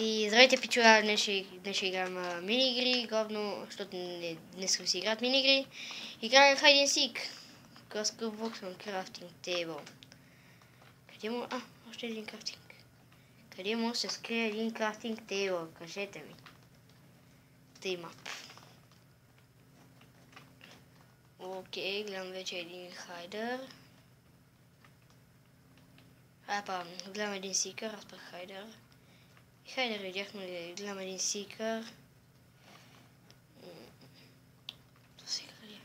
И здравейте, пичове, днес ще играем мини-игри, главно, защото днес си играят мини-игри. Играем Hide and Seek. Къска боксъм, крафтинг тейбъл. Къде му... още един крафтинг. Къде му се скрие един крафтинг тейбъл? Кажете ми. Теймап. Окей, гледам вече един хайдър. Гледам един сикър, аз пък хайдър. Хайде, видяхме, гледам един сикър. Това сикър ли е?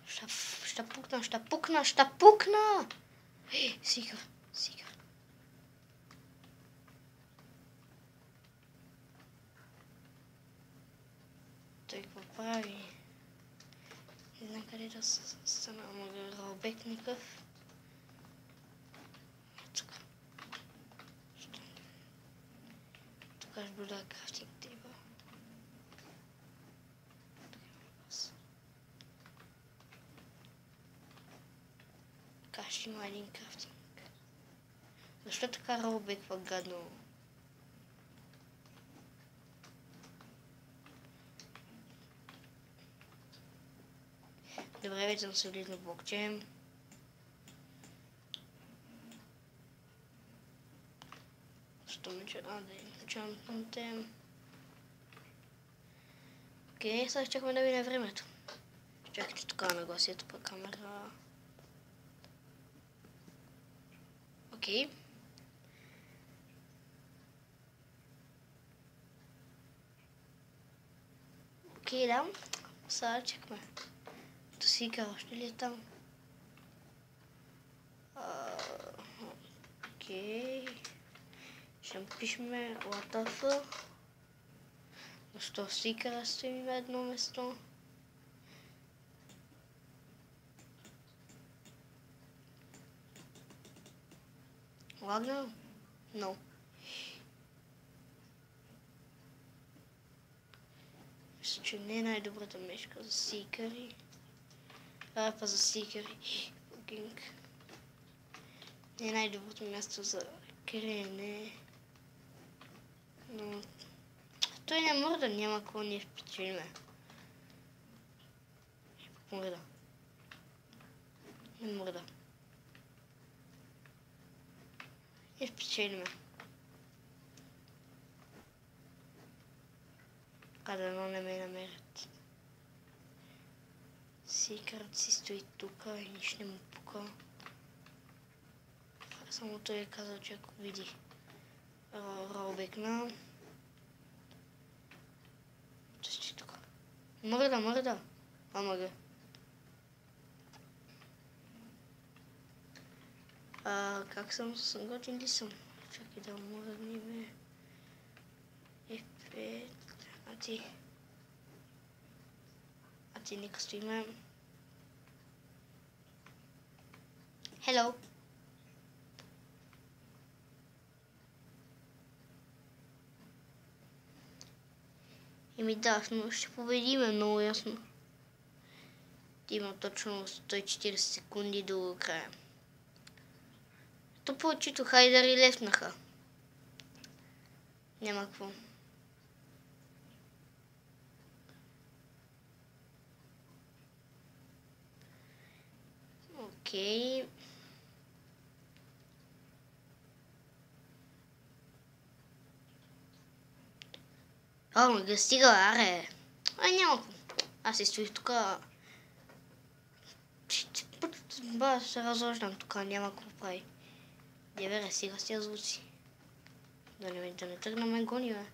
Ще пукна! Сикър. Той какво прави? Не знам къде да стана, ама рълбек никакъв. Тук ще бъда крафтинг тейбъл. Така ще има един крафтинг. Защо така рълбек пък гадно? Добре, вече съм солидно блокчейн. Що ме че... да инчантнем. Окей, сега чакаме да мине времето. Чакайте тук нагласието по камера. Окей. Окей, да. Сега чакаме. То сикър още ли е там? Окей. Ще пишеме латаф. Защо сикъра стои на едно место? Лагнал? No. Мисля, че не е най-добрата мешка за сикъри. За сикъри. Логинг. Не е най-доброто място за крене. Но... той не мърда, няма какво ние впечелиме. Мърда. Не мърда. И впечелиме. Дано не ме намерят. Сикърът си стои тука и нищо не му пука. Само той е казал, че ако види ролбекна. Чести тук. Мърда. Ама как съм? Готин ли съм? Чакай да мърдни бе. F5. А ти нека стоиме. Hello. Еми да, но ще победиме много ясно. Има точно 140 секунди до края. То повечето хайдъри лефнаха. Няма какво. Окей. Ме стига, аре. Няма. Аз си стоих тука. Се разлождам тука, няма какво прави. Девере, сега с тия звуци. Да не тръгна ме гони, бе.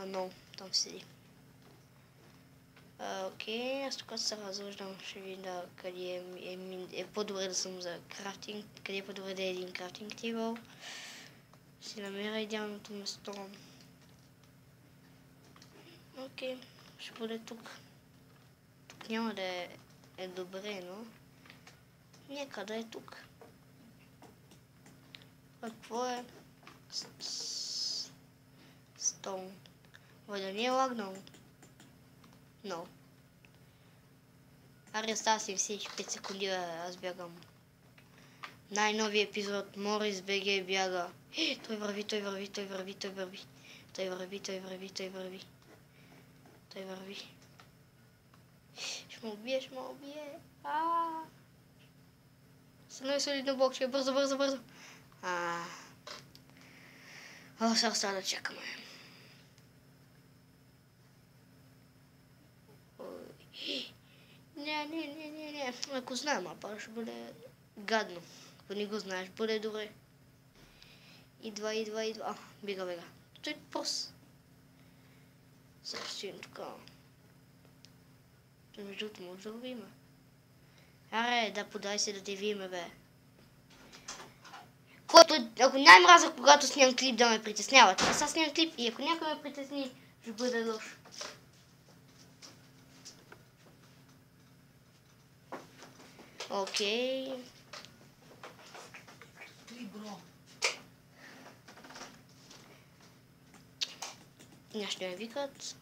Но, там седи. Окей, аз тук се разлождам, ще видя къде е по-добре да съм за крафтинг, къде е по-добре да е един крафтинг тейбъл. Си намеря идеалното место. Окей, ще бъде тук. Тук няма да е добре, но нека да е тук. Какво е? Стоун. Да не е лагнал. Но. Аре, става си всеки 5 секунди, аз бягам. Най-нови епизод, Морис БГ бяга. Той върви. Той върви. Ще ме убие. Станови солидно блокче. Бързо. Сега трябва да чакаме. Не. Ако знам, ще бъде гадно. Ако не го знаеш, бъде добре. Идва. Бега. Той просто. Сега ще стоим тук. Между другото, може да го има. Аре, да подай се да те видиме, бе. Ако най-мраза, когато снимам клип, да ме притесняват. Аз снимам клип и ако някой ме притесни, ще бъде лошо. Окей. Ще ме викат.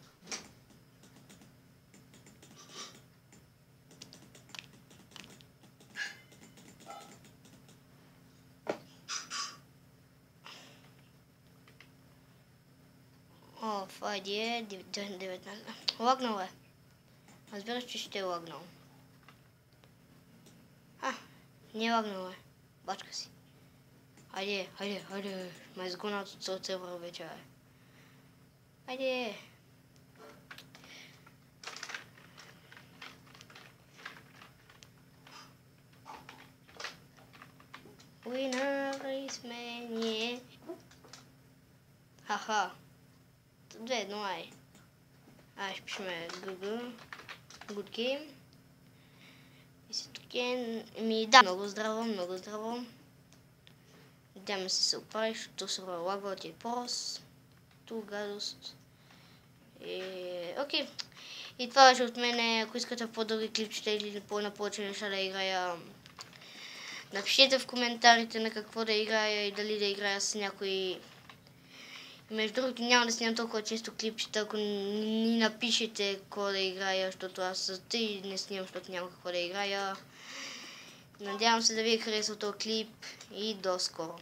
Това е 19. Лагнал е. Разбираш, че ще е лагнал. Не е лагнал е. Бачка си. Хайде. Ме изгонят от сервера вече, бе. Хайде. Уинър сме ние. Хаха. 2-1, ай. Ще пишеме Google. Good game. И си тук да, много здраво. Надяваме се оправиш, защото се лагва ти е порос. Ту гадост. Окей. И това беше от мен. Ако искате по-дълги клипчета или на повече неща да играя, напишете в коментарите на какво да играя и дали да играя с някой. Между другото, няма да снимам толкова често клипчета, ако ни напишете какво да играя, защото аз тъй не снимам, защото няма какво да играя. Надявам се да ви е харесал този клип и до скоро.